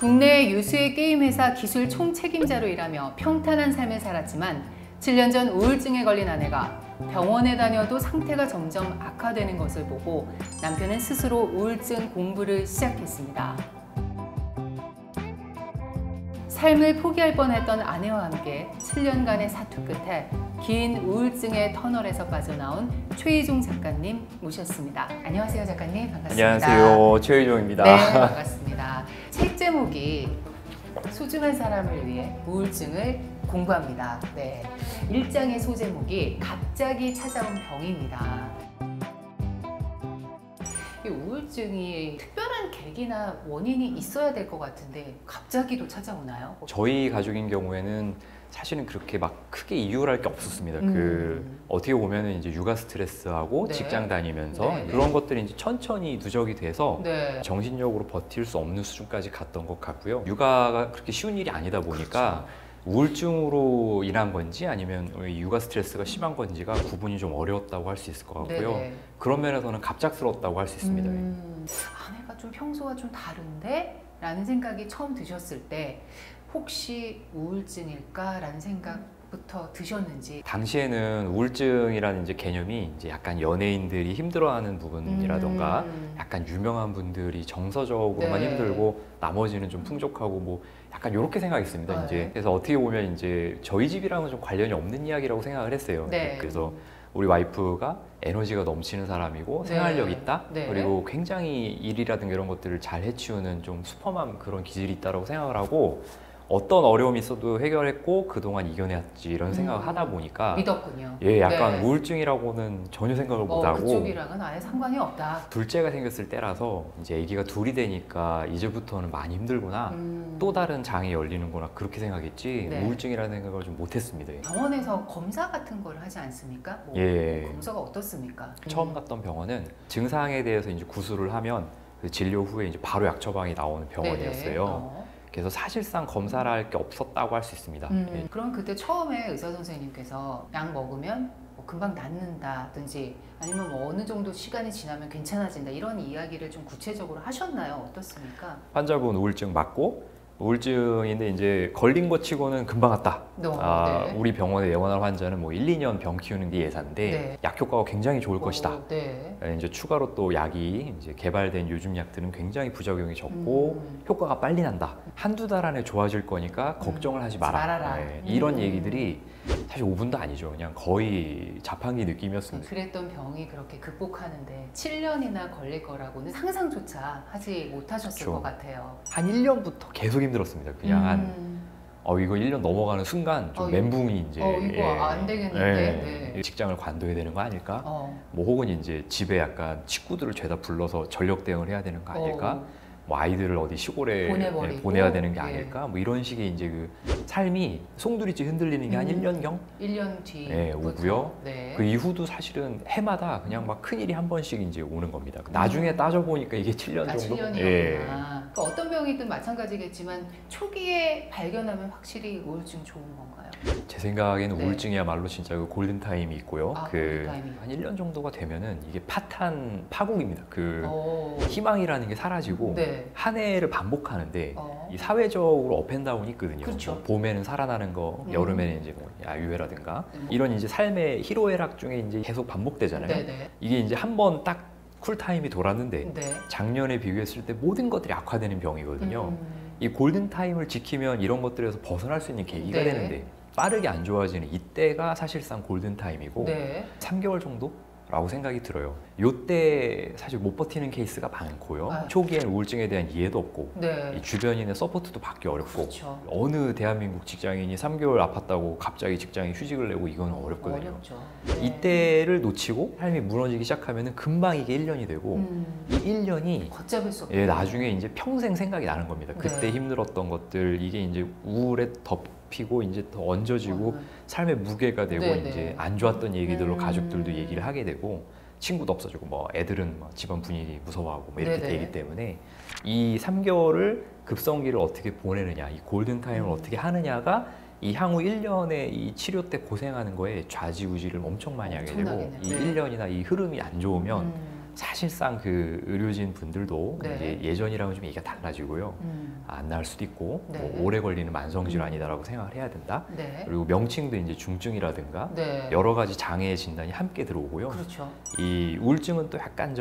국내 유수의 게임 회사 기술 총책임자로 일하며 평탄한 삶을 살았지만 7년 전 우울증에 걸린 아내가 병원에 다녀도 상태가 점점 악화되는 것을 보고 남편은 스스로 우울증 공부를 시작했습니다. 삶을 포기할 뻔했던 아내와 함께 7년간의 사투 끝에 긴 우울증의 터널에서 빠져나온 최희종 작가님 모셨습니다. 안녕하세요, 작가님. 반갑습니다. 안녕하세요, 최희종입니다. 네, 반갑습니다. 책 제목이 소중한 사람을 위해 우울증을 공부합니다. 네, 1장의 소제목이 갑자기 찾아온 병입니다. 이 우울증이 특별한 계기나 원인이 있어야 될 것 같은데 갑자기도 찾아오나요? 저희 가족인 경우에는 사실은 그렇게 막 크게 이유랄 게 없었습니다. 어떻게 보면은 이제 육아 스트레스하고 네. 직장 다니면서 네. 그런 것들이 이제 천천히 누적이 돼서 네. 정신적으로 버틸 수 없는 수준까지 갔던 것 같고요. 육아가 그렇게 쉬운 일이 아니다 보니까 우울증으로 인한 건지 아니면 육아 스트레스가 심한 건지가 구분이 좀 어려웠다고 할 수 있을 것 같고요. 네네. 그런 면에서는 갑작스러웠다고 할 수 있습니다. 아내가 좀 평소와 좀 다른데? 라는 생각이 처음 드셨을 때 혹시 우울증일까라는 생각부터 드셨는지. 당시에는 우울증이라는 이제 개념이 이제 약간 연예인들이 힘들어하는 부분이라던가 약간 유명한 분들이 정서적으로만 네. 힘들고 나머지는 좀 풍족하고 뭐 약간 이렇게 생각했습니다. 네. 이제 그래서 어떻게 보면 이제 저희 집이랑은 좀 관련이 없는 이야기라고 생각을 했어요. 네. 그래서 우리 와이프가 에너지가 넘치는 사람이고 네. 생활력 있다. 네. 그리고 굉장히 일이라든가 이런 것들을 잘 해치우는 좀 슈퍼맘 그런 기질이 있다고 생각을 하고 어떤 어려움이 있어도 해결했고 그동안 이겨냈지 이런 생각을 하다 보니까 믿었군요. 예, 약간 네. 우울증이라고는 전혀 생각을 못 하고 그쪽이랑은 아예 상관이 없다. 둘째가 생겼을 때라서 이제 아기가 둘이 되니까 이제부터는 많이 힘들구나. 또 다른 장이 열리는구나 그렇게 생각했지 네. 우울증이라는 생각을 좀 못했습니다. 병원에서 검사 같은 걸 하지 않습니까? 뭐 예. 검사가 어떻습니까? 처음 갔던 병원은 증상에 대해서 이제 구술을 하면 그 진료 후에 이제 바로 약 처방이 나오는 병원이었어요. 그래서 사실상 검사를 할 게 없었다고 할 수 있습니다. 예. 그럼 그때 처음에 의사 선생님께서 약 먹으면 뭐 금방 낫는다든지 아니면 뭐 어느 정도 시간이 지나면 괜찮아진다 이런 이야기를 좀 구체적으로 하셨나요? 어떻습니까? 환자분 우울증 맞고 우울증인데 이제 걸린 것 치고는 금방 왔다. 네. 우리 병원에 내원할 환자는 뭐 1, 2년 병 키우는 게 예사인데 네. 약 효과가 굉장히 좋을 것이다. 네. 이제 추가로 또 약이 이제 개발된 요즘 약들은 굉장히 부작용이 적고 효과가 빨리 난다. 한두 달 안에 좋아질 거니까 걱정을 하지 마라. 네, 이런 얘기들이 사실 5분도 아니죠. 그냥 거의 자판기 느낌이었습니다. 그랬던 병이 그렇게 극복하는데 7년이나 걸릴 거라고는 상상조차 하지 못하셨을 그렇죠. 것 같아요. 한 1년부터 계속 힘들었습니다. 그냥 이거 1년 넘어가는 순간 좀 멘붕이 이제 이거 안 되겠는데. 네. 직장을 관둬야 되는 거 아닐까? 뭐 혹은 이제 집에 약간 친구들을 죄다 불러서 전력 대응을 해야 되는 거 아닐까? 뭐 아이들을 어디 시골에 보내야 되는 게 아닐까? 뭐 이런 식의 이제 그 삶이 송두리째 흔들리는 게 한 1년경? 1년 뒤 오고요. 네. 그 이후도 사실은 해마다 그냥 막 큰일이 한 번씩 이제 오는 겁니다. 나중에 따져보니까 이게 7년 정도? 7년이었구나. 그러니까 어떤 병이든 마찬가지겠지만 초기에 발견하면 확실히 우울증 좋은 건가요? 제 생각에는 우울증이야말로 진짜 그 골든타임이 있고요. 골든타임이. 한 1년 정도가 되면은 이게 파국입니다. 희망이라는 게 사라지고 한 해를 반복하는데 이 사회적으로 업앤다운이 있거든요. 그렇죠. 뭐 봄에는 살아나는 거, 여름에는 이제 뭐 야유회라든가 이런 이제 삶의 희로애락 중에 이제 계속 반복되잖아요. 이게 이제 한 번 딱 쿨타임이 돌았는데 작년에 비교했을 때 모든 것들이 악화되는 병이거든요. 이 골든타임을 지키면 이런 것들에서 벗어날 수 있는 계기가 되는데 빠르게 안 좋아지는 이때가 사실상 골든타임이고 3개월 정도라고 생각이 들어요. 이때 사실 못 버티는 케이스가 많고요. 초기에는 우울증에 대한 이해도 없고 이 주변인의 서포트도 받기 어렵고 어느 대한민국 직장인이 3개월 아팠다고 갑자기 직장에 휴직을 내고 이건 어렵거든요. 이때를 놓치고 삶이 무너지기 시작하면 금방 이게 1년이 되고 이 1년이 걷잡을 수 없고 나중에 이제 평생 생각이 나는 겁니다. 그때 힘들었던 것들 이게 이제 우울에 덮이고 이제 더 얹어지고 삶의 무게가 되고 이제 안 좋았던 얘기들로 가족들도 얘기를 하게 되고 친구도 없어지고 뭐 애들은 뭐 집안 분위기 무서워하고 뭐 이렇게 되기 때문에 이 3개월을 급성기를 어떻게 보내느냐 이 골든타임을 어떻게 하느냐가 이 향후 1년의 이 치료 때 고생하는 거에 좌지우지를 엄청 많이 하게 되고 이 1년이나 이 흐름이 안 좋으면 사실상 그 의료진 분들도 네. 이제 예전이랑은 좀 얘기가 달라지고요. 안 나을 수도 있고 네. 뭐 오래 걸리는 만성 질환이다라고 생각을 해야 된다. 네. 그리고 명칭도 이제 중증이라든가 네. 여러 가지 장애 진단이 함께 들어오고요. 그렇죠. 이 우울증은 또 약간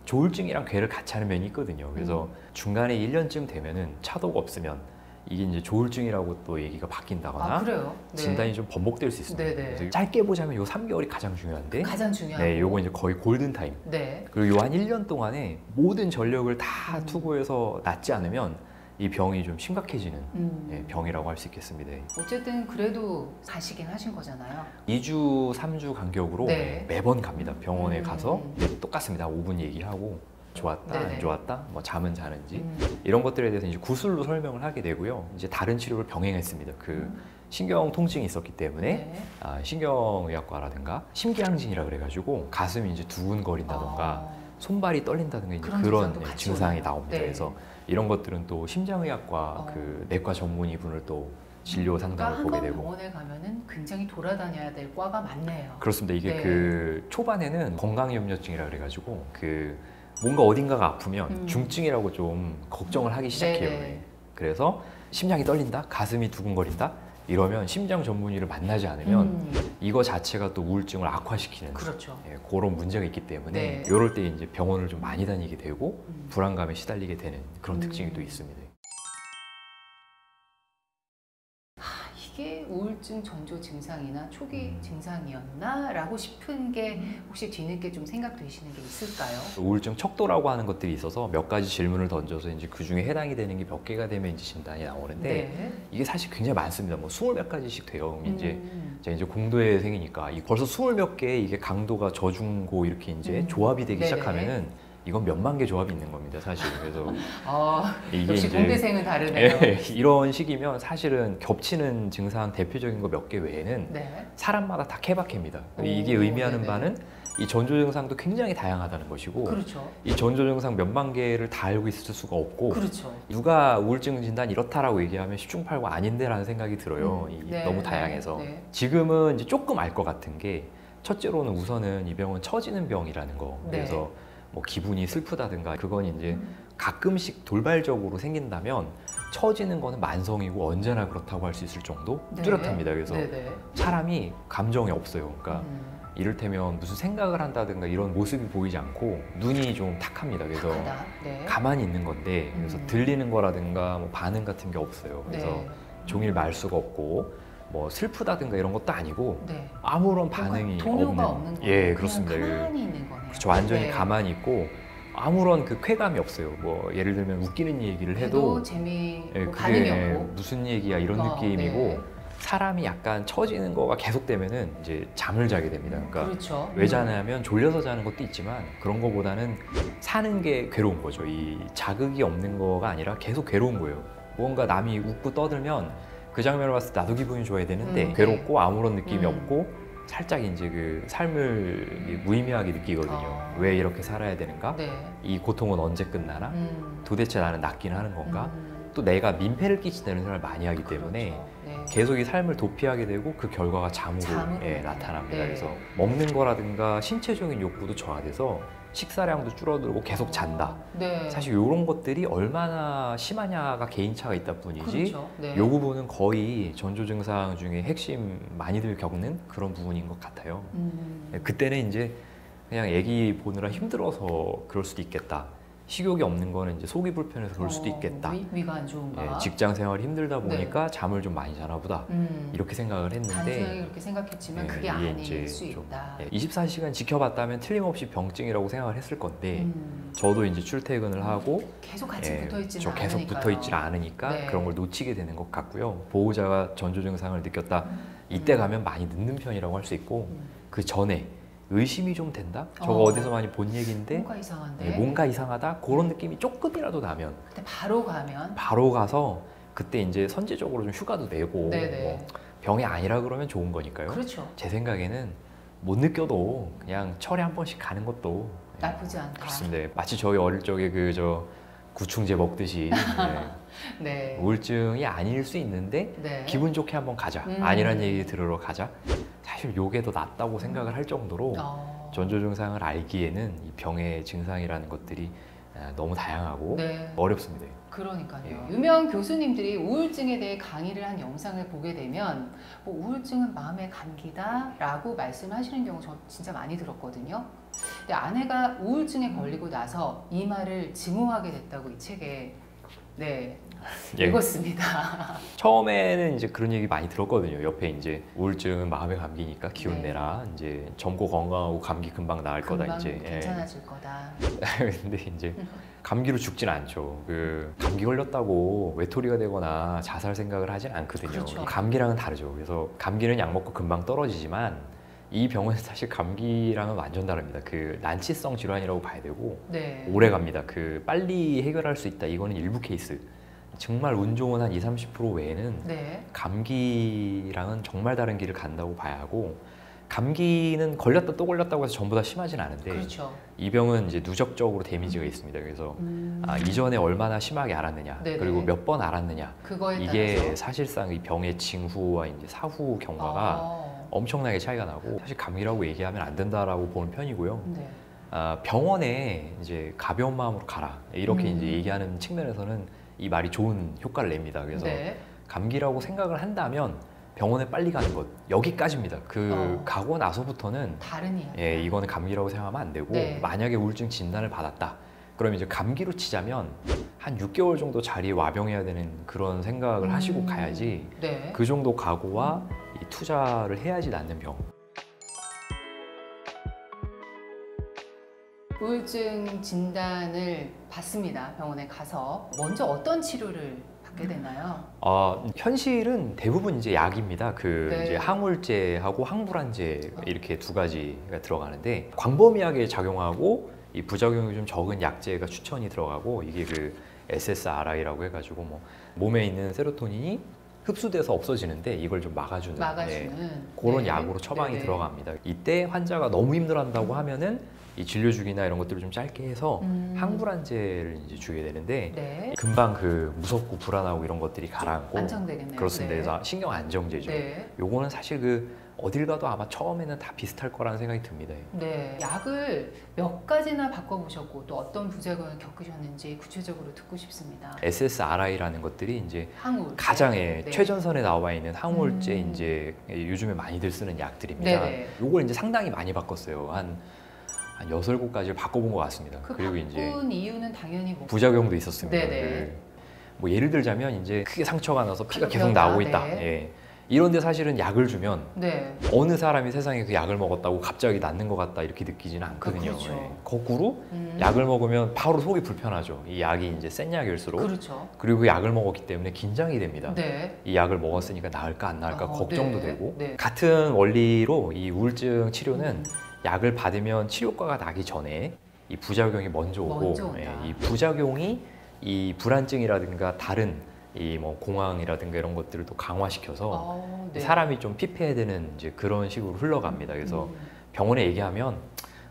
조울증이랑 괴를 같이 하는 면이 있거든요. 그래서 중간에 1년쯤 되면은 차도가 없으면 이게 이제 조울증이라고 또 얘기가 바뀐다거나 그래요? 네. 진단이 좀 번복될 수 있습니다. 네네. 그래서 짧게 보자면 요 3개월이 가장 중요한데 가장 중요한. 네, 요거 이제 거의 골든 타임. 네. 그리고 요 한 1년 동안에 모든 전력을 다 투구해서 낫지 않으면 이 병이 좀 심각해지는 병이라고 할 수 있겠습니다. 어쨌든 그래도 가시긴 하신 거잖아요. 2주, 3주 간격으로 네. 매번 갑니다. 병원에 가서 똑같습니다. 5분 얘기하고 좋았다, 네네. 안 좋았다, 뭐 잠은 자는지 이런 것들에 대해서 이제 구술로 설명을 하게 되고요. 이제 다른 치료를 병행했습니다. 그 신경 통증이 있었기 때문에 네. 신경의학과라든가 심기항진이라 그래가지고 가슴이 이제 두근거린다던가 손발이 떨린다든가 이제 그런 그런 증상도 같이 증상이 오나요? 나옵니다. 네. 그래서 이런 것들은 또 심장의학과 그 내과 전문의분을 또 진료 상담을 그러니까 보게 한번 되고 병원에 가면은 굉장히 돌아다녀야 될 과가 많네요. 그렇습니다. 이게 네. 그 초반에는 건강염려증이라 그래가지고 그 뭔가 어딘가가 아프면 중증이라고 좀 걱정을 하기 시작해요. 네네. 그래서 심장이 떨린다, 가슴이 두근거린다 이러면 심장 전문의를 만나지 않으면 이거 자체가 또 우울증을 악화시키는 그렇죠. 그런 문제가 있기 때문에 네. 이럴 때 이제 병원을 좀 많이 다니게 되고 불안감에 시달리게 되는 그런 특징이 또 있습니다. 이게 우울증 전조 증상이나 초기 증상이었나? 라고 싶은 게 혹시 뒤늦게 좀 생각되시는 게 있을까요? 우울증 척도라고 하는 것들이 있어서 몇 가지 질문을 던져서 이제 그 중에 해당이 되는 게 몇 개가 되면 이제 진단이 나오는데 네. 이게 사실 굉장히 많습니다. 뭐 20몇 가지씩 돼요. 이제 제가 이제 공도회생이니까 벌써 20몇 개 이게 강도가 저중고 이렇게 이제 조합이 되기 네네. 시작하면은 이건 몇만 개 조합이 있는 겁니다, 사실. 그래서 이게 역시 이제 공대생은 다르네요. 이런 식이면 사실은 겹치는 증상 대표적인 거 몇 개 외에는 네. 사람마다 다 케바케입니다. 오, 이게 의미하는 네네. 바는 이 전조 증상도 굉장히 다양하다는 것이고 그렇죠. 이 전조 증상 몇만 개를 다 알고 있을 수가 없고 그렇죠. 누가 우울증 진단 이렇다라고 얘기하면 10중8구 아닌데라는 생각이 들어요. 네, 너무 다양해서. 네. 지금은 이제 조금 알 것 같은 게 첫째로는 우선은 이 병은 처지는 병이라는 거. 네. 그래서 뭐 기분이 슬프다든가 그건 이제 가끔씩 돌발적으로 생긴다면 처지는 거는 만성이고 언제나 그렇다고 할 수 있을 정도 네. 뚜렷합니다. 그래서 네네. 사람이 감정이 없어요. 그러니까 이를테면 무슨 생각을 한다든가 이런 모습이 보이지 않고 눈이 좀 탁합니다. 그래서 탁하다. 네. 가만히 있는 건데 그래서 들리는 거라든가 뭐 반응 같은 게 없어요. 그래서 네. 종일 말수가 없고 뭐 슬프다든가 이런 것도 아니고 네. 아무런 반응이 동요가 없는 거예요. 예, 그냥 그렇습니다. 가만히 있는 거네요. 그렇죠. 완전히 네. 가만히 있고 아무런 그 쾌감이 없어요. 뭐 예를 들면 웃기는 얘기를 해도 재미 예, 뭐 그게 반응이 없고 무슨 얘기야 이런 느낌이고 네. 사람이 약간 처지는 거가 계속되면은 이제 잠을 자게 됩니다. 그러니까 그렇죠. 왜 자냐면 졸려서 자는 것도 있지만 그런 거보다는 사는 게 괴로운 거죠. 이 자극이 없는 거가 아니라 계속 괴로운 거예요. 뭔가 남이 웃고 떠들면 그 장면을 봤을 때 나도 기분이 좋아야 되는데 괴롭고 아무런 느낌이 없고 살짝 이제 그 삶을 무의미하게 느끼거든요. 왜 이렇게 살아야 되는가? 네. 이 고통은 언제 끝나나? 도대체 나는 낫긴 하는 건가? 또 내가 민폐를 끼치는 생각을 많이 하기 때문에 그렇죠. 네. 계속 이 삶을 도피하게 되고 그 결과가 잠으로 나타납니다. 네. 그래서 먹는 거라든가 신체적인 욕구도 저하돼서 식사량도 줄어들고 계속 잔다. 네. 사실 이런 것들이 얼마나 심하냐가 개인차가 있다 뿐이지 그렇죠. 네. 이 부분은 거의 전조 증상 중에 핵심 많이들 겪는 그런 부분인 것 같아요. 그때는 이제 그냥 애기 보느라 힘들어서 그럴 수도 있겠다. 식욕이 없는 거는 이제 속이 불편해서 그럴 수도 있겠다. 위가 안 좋은가? 예, 직장 생활이 힘들다 보니까 잠을 좀 많이 자나 보다. 이렇게 생각을 단순하게 했는데 그렇게 생각했지만 예, 그게 이게 아닐 이제 수 좀, 있다. 24시간 지켜봤다면 틀림없이 병증이라고 생각을 했을 건데 저도 이제 출퇴근을 하고 계속 같이 붙어있지는 저 계속 않으니까요. 붙어있질 않으니까 네. 그런 걸 놓치게 되는 것 같고요. 보호자가 전조 증상을 느꼈다. 이때 가면 많이 늦는 편이라고 할 수 있고 그 전에 의심이 좀 된다? 저거 어디서 많이 본 얘기인데 뭔가 이상한데? 뭔가 이상하다? 그런 느낌이 조금이라도 나면 그때 바로 가면 바로 가서 그때 이제 선제적으로 좀 휴가도 내고 네네. 뭐 병이 아니라 그러면 좋은 거니까요. 그렇죠. 제 생각에는 못 느껴도 그냥 철에 한 번씩 가는 것도 나쁘지 않다. 그렇습니다. 마치 저희 어릴 적에 그 구충제 먹듯이 네. 우울증이 아닐 수 있는데 네. 기분 좋게 한번 가자. 아니란 얘기 들으러 가자. 사실 요게 더 낫다고 생각을 할 정도로 전조 증상을 알기에는 이 병의 증상이라는 것들이 너무 다양하고 네. 어렵습니다. 그러니까요. 유명 교수님들이 우울증에 대해 강의를 한 영상을 보게 되면 뭐 우울증은 마음의 감기다 라고 말씀하시는 경우 저 진짜 많이 들었거든요. 근데 아내가 우울증에 걸리고 나서 이 말을 증오하게 됐다고 이 책에 읽었습니다. 처음에는 이제 그런 얘기 많이 들었거든요. 옆에 이제 우울증은 마음의 감기니까 기운 내라. 이제 젊고 건강하고 감기 금방 나을 거다. 이제 괜찮아질 거다. 근데 이제 감기로 죽진 않죠. 그 감기 걸렸다고 외톨이가 되거나 자살 생각을 하진 않거든요. 그렇죠. 감기랑은 다르죠. 그래서 감기는 약 먹고 금방 떨어지지만 이 병은 사실 감기랑은 완전 다릅니다. 그 난치성 질환이라고 봐야 되고 오래 갑니다. 그 빨리 해결할 수 있다. 이거는 일부 케이스. 정말 운 좋은 한 20-30% 외에는 감기랑은 정말 다른 길을 간다고 봐야 하고, 감기는 걸렸다 또 걸렸다고 해서 전부 다 심하진 않은데 그렇죠. 이 병은 이제 누적적으로 데미지가 있습니다. 그래서 이전에 얼마나 심하게 앓았느냐, 그리고 몇 번 앓았느냐, 이게 따라서 사실상 이 병의 징후와 이제 사후 경과가 엄청나게 차이가 나고, 사실 감기라고 얘기하면 안 된다라고 보는 편이고요. 병원에 이제 가벼운 마음으로 가라 이렇게 이제 얘기하는 측면에서는 이 말이 좋은 효과를 냅니다. 그래서 감기라고 생각을 한다면 병원에 빨리 가는 것, 여기까지입니다. 가고 나서부터는 다른 이야기. 이거는 감기라고 생각하면 안 되고, 만약에 우울증 진단을 받았다 그럼 이제 감기로 치자면 한 6개월 정도 자리에 와병해야 되는 그런 생각을 하시고 가야지 그 정도 각오와 이 투자를 해야지 낫는 병. 우울증 진단을 받습니다. 병원에 가서 먼저 어떤 치료를 받게 되나요? 현실은 대부분 이제 약입니다. 이제 항우울제하고 항불안제 이렇게 두 가지가 들어가는데, 광범위하게 작용하고 이 부작용이 좀 적은 약제가 추천이 들어가고, 이게 그 SSRI라고 해가지고 뭐 몸에 있는 세로토닌이 흡수돼서 없어지는데 이걸 좀 막아주는 그런 약으로 처방이 들어갑니다. 이때 환자가 너무 힘들어한다고 하면은 이 진료주기나 이런 것들을 좀 짧게 해서 항불안제를 이제 주게 되는데 금방 그 무섭고 불안하고 이런 것들이 가라앉고 안정되겠네요. 그렇습니다. 그래서 신경 안정제죠. 요거는 사실 그 어딜 가도 아마 처음에는 다 비슷할 거라는 생각이 듭니다. 약을 몇 가지나 바꿔보셨고 또 어떤 부작용을 겪으셨는지 구체적으로 듣고 싶습니다. SSRI라는 것들이 이제 항우울제. 가장 최전선에 나와 있는 항우울제 이제 요즘에 많이들 쓰는 약들입니다. 요걸 이제 상당히 많이 바꿨어요. 한 6-7가지를 바꿔본 것 같습니다. 그리고 이제 이유는 당연히 뭐 부작용도 있었습니다. 뭐 예를 들자면 이제 크게 상처가 나서 피가 계속 나오고 있다. 이런데 사실은 약을 주면 어느 사람이 세상에 그 약을 먹었다고 갑자기 낫는 것 같다 이렇게 느끼지는 않거든요. 거꾸로 약을 먹으면 바로 속이 불편하죠. 이 약이 이제 센 약일수록. 그리고 그 약을 먹었기 때문에 긴장이 됩니다. 이 약을 먹었으니까 나을까 안 나을까 걱정도 되고. 같은 원리로 이 우울증 치료는 약을 받으면 치료 효과가 나기 전에 이 부작용이 먼저 오고, 이 부작용이 이 불안증이라든가 다른 이 뭐 공황이라든가 이런 것들을 또 강화시켜서 사람이 좀 피폐해되는 이제 그런 식으로 흘러갑니다. 그래서 병원에 얘기하면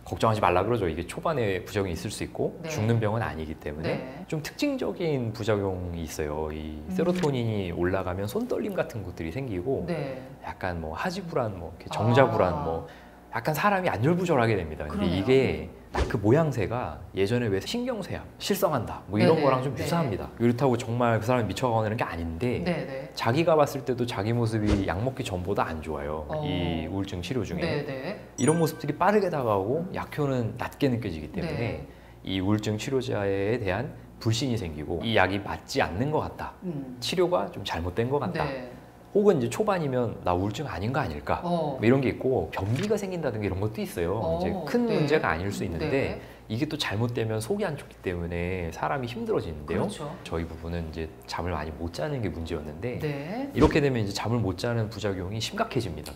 걱정하지 말라 그러죠. 이게 초반에 부작용이 있을 수 있고 죽는 병은 아니기 때문에 좀 특징적인 부작용이 있어요. 이 세로토닌이 올라가면 손떨림 같은 것들이 생기고 약간 뭐 하지불안, 뭐 이렇게 정자불안, 뭐 약간 사람이 안절부절하게 됩니다. 근데 이게 딱 그 모양새가 예전에 왜 신경쇠약, 실성한다 뭐 이런 거랑 좀 유사합니다. 그렇다고 정말 그 사람이 미쳐가는 게 아닌데 자기가 봤을 때도 자기 모습이 약 먹기 전보다 안 좋아요. 이 우울증 치료 중에 이런 모습들이 빠르게 다가오고 약효는 낮게 느껴지기 때문에 이 우울증 치료자에 대한 불신이 생기고 이 약이 맞지 않는 것 같다. 치료가 좀 잘못된 것 같다. 혹은 이제 초반이면 나 우울증 아닌 거 아닐까 뭐 이런 게 있고, 변비가 생긴다든가 이런 것도 있어요. 이제 큰 문제가 아닐 수 있는데 이게 또 잘못되면 속이 안 좋기 때문에 사람이 힘들어지는데요. 저희 부부는 이제 잠을 많이 못 자는 게 문제였는데 이렇게 되면 이제 잠을 못 자는 부작용이 심각해집니다.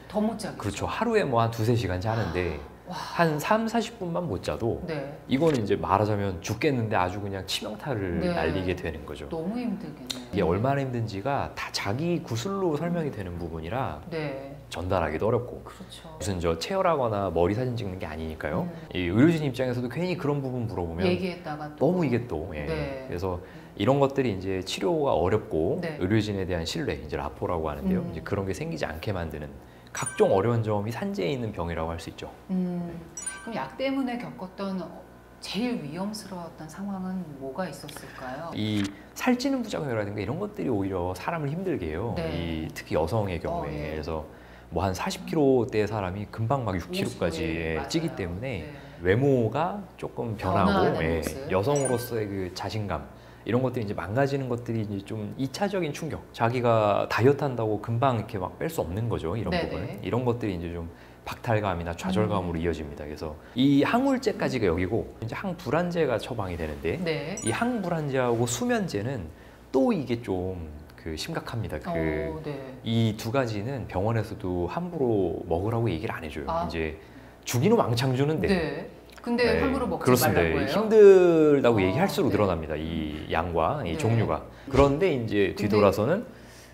더 못 자겠죠. 그렇죠. 하루에 뭐 한 2-3시간 자는데 한 3-40분만 못 자도 이거는 이제 말하자면 죽겠는데 아주 그냥 치명타를 날리게 되는 거죠. 너무 힘들겠네요. 이게 얼마나 힘든지가 다 자기 구술로 설명이 되는 부분이라 전달하기도 어렵고, 무슨 저 체열하거나 머리 사진 찍는 게 아니니까요. 이 의료진 입장에서도 괜히 그런 부분 물어보면 얘기했다가 또 너무 이게 또 그래서 이런 것들이 이제 치료가 어렵고 의료진에 대한 신뢰, 이제 라포라고 하는데요. 이제 그런 게 생기지 않게 만드는 각종 어려운 점이 산재해 있는 병이라고 할 수 있죠. 그럼 약 때문에 겪었던 제일 위험스러웠던 상황은 뭐가 있었을까요? 이 살찌는 부작용이라든가 이런 것들이 오히려 사람을 힘들게 해요. 네. 특히 여성의 경우에. 예. 그래서 뭐 한 40kg대 사람이 금방 막 6kg까지 찌기 때문에 외모가 조금 변하고 여성으로서의 그 자신감 이런 것들이 이제 망가지는 것들이 이제 좀 2차적인 충격. 자기가 다이어트 한다고 금방 이렇게 막 뺄 수 없는 거죠. 이런 부분은. 이런 것들이 이제 좀 박탈감이나 좌절감으로 이어집니다. 그래서 이 항우울제까지가 여기고 이제 항불안제가 처방이 되는데 이 항불안제하고 수면제는 또 이게 좀 그 심각합니다. 이 두 가지는 병원에서도 함부로 먹으라고 얘기를 안 해줘요. 이제 주기는 왕창 주는데 근데 함부로 먹지 그렇습니다. 말라고 해요? 힘들다고 얘기할수록 늘어납니다. 이 양과 이 종류가. 그런데 이제 뒤돌아서는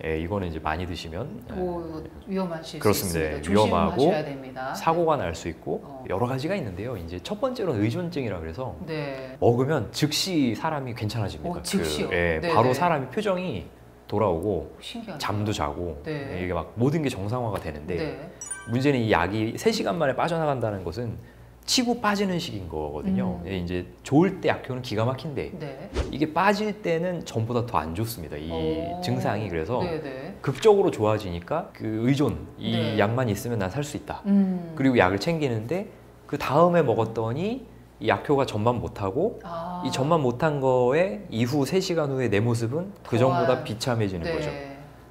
이거는 이제 많이 드시면 위험하실 그렇습니다. 수 있습니다. 위험하고 조심하셔야 됩니다. 사고가 날 수 있고 여러 가지가 있는데요. 이제 첫 번째로는 의존증이라 그래서 먹으면 즉시 사람이 괜찮아집니다. 즉시요? 바로 사람이 표정이 돌아오고 신기하네요. 잠도 자고 이게 막 모든 게 정상화가 되는데 문제는 이 약이 3시간 만에 빠져나간다는 것은 치고 빠지는 식인 거거든요. 이제 좋을 때 약효는 기가 막힌데 이게 빠질 때는 전보다 더 안 좋습니다. 이 증상이. 그래서 극적으로 좋아지니까 그 의존, 이 약만 있으면 난 살 수 있다. 그리고 약을 챙기는데 그 다음에 먹었더니 이 약효가 전만 못하고 이 전만 못한 거에 이후 3시간 후에 내 모습은 그 전보다 비참해지는 거죠.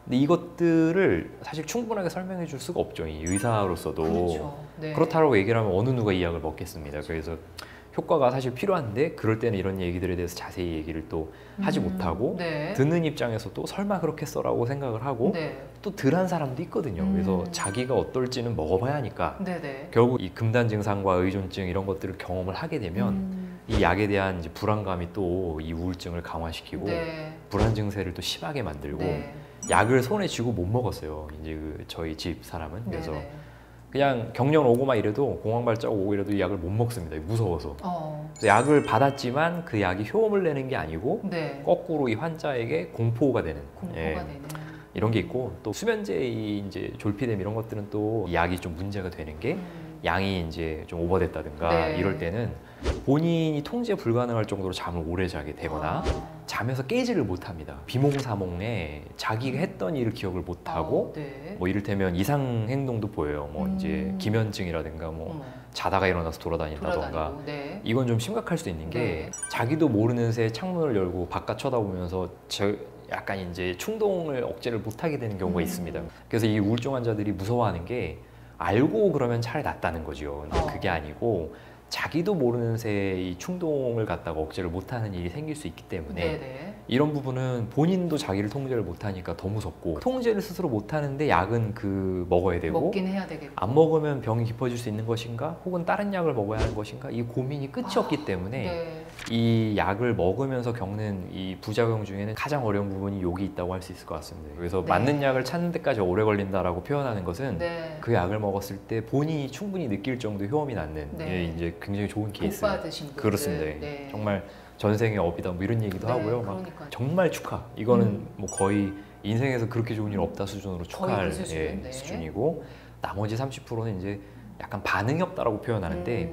근데 이것들을 사실 충분하게 설명해 줄 수가 없죠. 이 의사로서도. 그렇다고 얘기를 하면 어느 누가 이 약을 먹겠습니다. 그래서 효과가 사실 필요한데 그럴 때는 이런 얘기들에 대해서 자세히 얘기를 또 하지 못하고 듣는 입장에서도 설마 그렇겠어라고 생각을 하고 또 덜한 사람도 있거든요. 그래서 자기가 어떨지는 먹어봐야 하니까 결국 이 금단 증상과 의존증 이런 것들을 경험을 하게 되면 이 약에 대한 이제 불안감이 또 이 우울증을 강화시키고 불안 증세를 또 심하게 만들고 약을 손에 쥐고 못 먹었어요. 이제 저희 집 사람은. 그래서 그냥 경련 오고만 이래도 공황 발작 오고 이래도 이 약을 못 먹습니다. 무서워서. 그래서 약을 받았지만 그 약이 효험을 내는 게 아니고 거꾸로 이 환자에게 공포가 되는. 이런 게 있고 또 수면제 이제 졸피뎀 이런 것들은 또 이 약이 좀 문제가 되는 게 양이 이제 좀 오버됐다든가 이럴 때는 본인이 통제 불가능할 정도로 잠을 오래 자게 되거나 잠에서 깨지를 못합니다. 비몽사몽에 자기가 했던 일을 기억을 못하고 뭐 이를테면 이상 행동도 보여요. 뭐 이제 기면증이라든가 뭐 자다가 일어나서 돌아다닌다던가 이건 좀 심각할 수 있는 게 자기도 모르는 새에 창문을 열고 바깥 쳐다보면서 약간 이제 충동을 억제를 못하게 되는 경우가 있습니다. 그래서 이 우울증 환자들이 무서워하는 게 알고 그러면 차라리 낫다는 거죠. 근데 그게 아니고 자기도 모르는 새에 이 충동을 갖다가 억제를 못하는 일이 생길 수 있기 때문에 이런 부분은 본인도 자기를 통제를 못하니까 더 무섭고 통제를 스스로 못하는데 약은 먹어야 되고 먹긴 해야 되겠고 안 먹으면 병이 깊어질 수 있는 것인가 혹은 다른 약을 먹어야 하는 것인가 이 고민이 끝이 없기 때문에 이 약을 먹으면서 겪는 이 부작용 중에는 가장 어려운 부분이 여기 있다고 할 수 있을 것 같습니다. 그래서 맞는 약을 찾는 데까지 오래 걸린다라고 표현하는 것은 그 약을 먹었을 때 본인이 충분히 느낄 정도 효험이 낫는 이제 굉장히 좋은 케이스. 그렇습니다. 정말 전생의 업이다 뭐 이런 얘기도 하고요. 막 정말 축하. 이거는 뭐 거의 인생에서 그렇게 좋은 일 없다 수준으로 축하할 수준이고 나머지 30%는 이제 약간 반응이 없다라고 표현하는데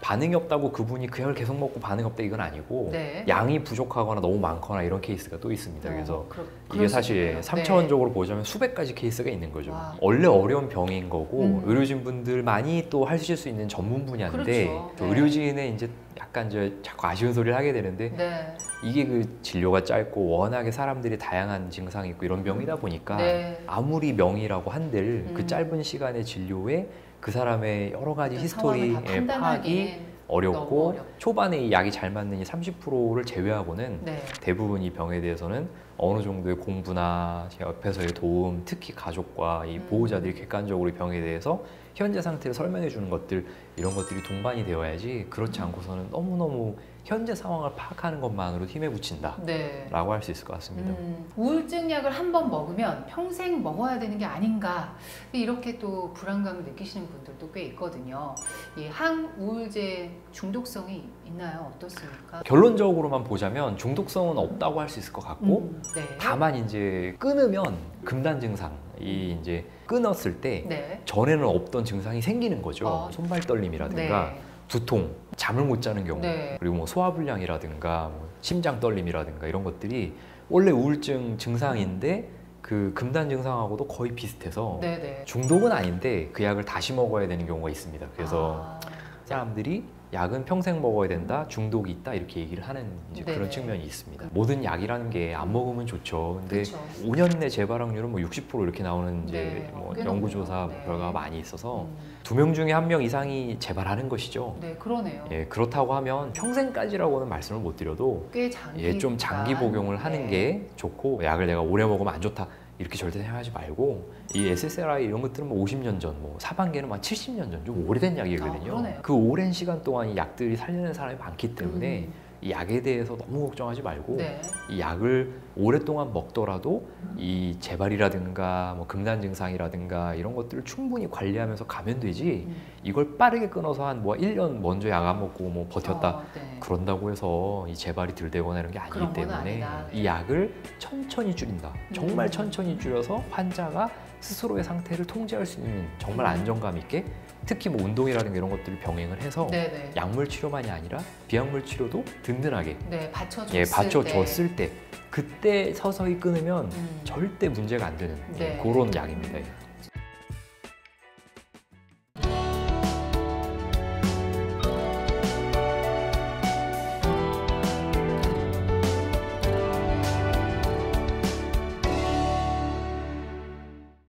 반응이 없다고 그분이 그 약을 계속 먹고 반응이 없다 이건 아니고 양이 부족하거나 너무 많거나 이런 케이스가 또 있습니다. 그래서 이게 사실 3차원적으로 보자면 수백 가지 케이스가 있는 거죠. 원래 어려운 병인 거고 의료진 분들만이 또 하실 수 있는 전문 분야인데 의료진의 이제 약간 자꾸 아쉬운 소리를 하게 되는데 이게 그 진료가 짧고 워낙에 사람들이 다양한 증상이 있고 이런 병이다 보니까 아무리 명의라고 한들 그 짧은 시간의 진료에 그 사람의 여러 가지 히스토리의 파악이 어렵고 초반에 이 약이 잘 맞는 이 30%를 제외하고는 대부분 이 병에 대해서는 어느 정도의 공부나 옆에서의 도움, 특히 가족과 이 보호자들이 객관적으로 이 병에 대해서 현재 상태를 설명해 주는 것들 이런 것들이 동반이 되어야지 그렇지 않고서는 너무너무 현재 상황을 파악하는 것만으로 힘에 부친다 라고 할 수 있을 것 같습니다. 우울증 약을 한 번 먹으면 평생 먹어야 되는 게 아닌가 이렇게 또 불안감을 느끼시는 분들도 꽤 있거든요. 이 항우울제 중독성이 있나요? 어떻습니까? 결론적으로만 보자면 중독성은 없다고 할 수 있을 것 같고 네. 다만 이제 끊으면 금단 증상이 이제 끊었을 때 네. 전에는 없던 증상이 생기는 거죠. 손발 떨림이라든가 네. 두통, 잠을 못 자는 경우, 네. 그리고 뭐 소화불량이라든가 뭐 심장 떨림이라든가 이런 것들이 원래 우울증 증상인데 그 금단 증상하고도 거의 비슷해서 네네. 중독은 아닌데 그 약을 다시 먹어야 되는 경우가 있습니다. 그래서 사람들이 약은 평생 먹어야 된다, 중독이 있다 이렇게 얘기를 하는 이제 그런 측면이 있습니다. 모든 약이라는 게 안 먹으면 좋죠. 근데 그쵸. 5년 내 재발학률은 뭐 60% 이렇게 나오는 이제 뭐 연구조사 네. 결과가 많이 있어서 2명 중에 1명 이상이 재발하는 것이죠. 네, 그러네요. 예, 그렇다고 하면 평생까지라고는 말씀을 못 드려도 꽤 장기 예, 좀 장기 복용을 하는 게 좋고 약을 내가 오래 먹으면 안 좋다. 이렇게 절대 생각하지 말고 이 SSRI 이런 것들은 뭐 50년 전, 뭐 사반계는 막 70년 전 좀 오래된 약이거든요. 그러네요. 그 오랜 시간 동안 이 약들이 살리는 사람이 많기 때문에 이 약에 대해서 너무 걱정하지 말고 네. 이 약을 오랫동안 먹더라도 이 재발이라든가 뭐 금단 증상이라든가 이런 것들을 충분히 관리하면서 가면 되지 이걸 빠르게 끊어서 한 뭐 1년 먼저 약 안 먹고 뭐 버텼다 네. 그런다고 해서 이 재발이 덜 되거나 이런 게 아니기 그런 건 때문에 아니다. 이 약을 천천히 줄인다. 정말 천천히 줄여서 환자가 스스로의 상태를 통제할 수 있는 정말 안정감 있게 특히 뭐 운동이라든가 이런 것들을 병행을 해서 네네. 약물 치료만이 아니라 비약물 치료도 든든하게 네, 받쳐줬을 예, 받쳐줬을 때 그때 서서히 끊으면 절대 문제가 안 되는 네. 그런 약입니다.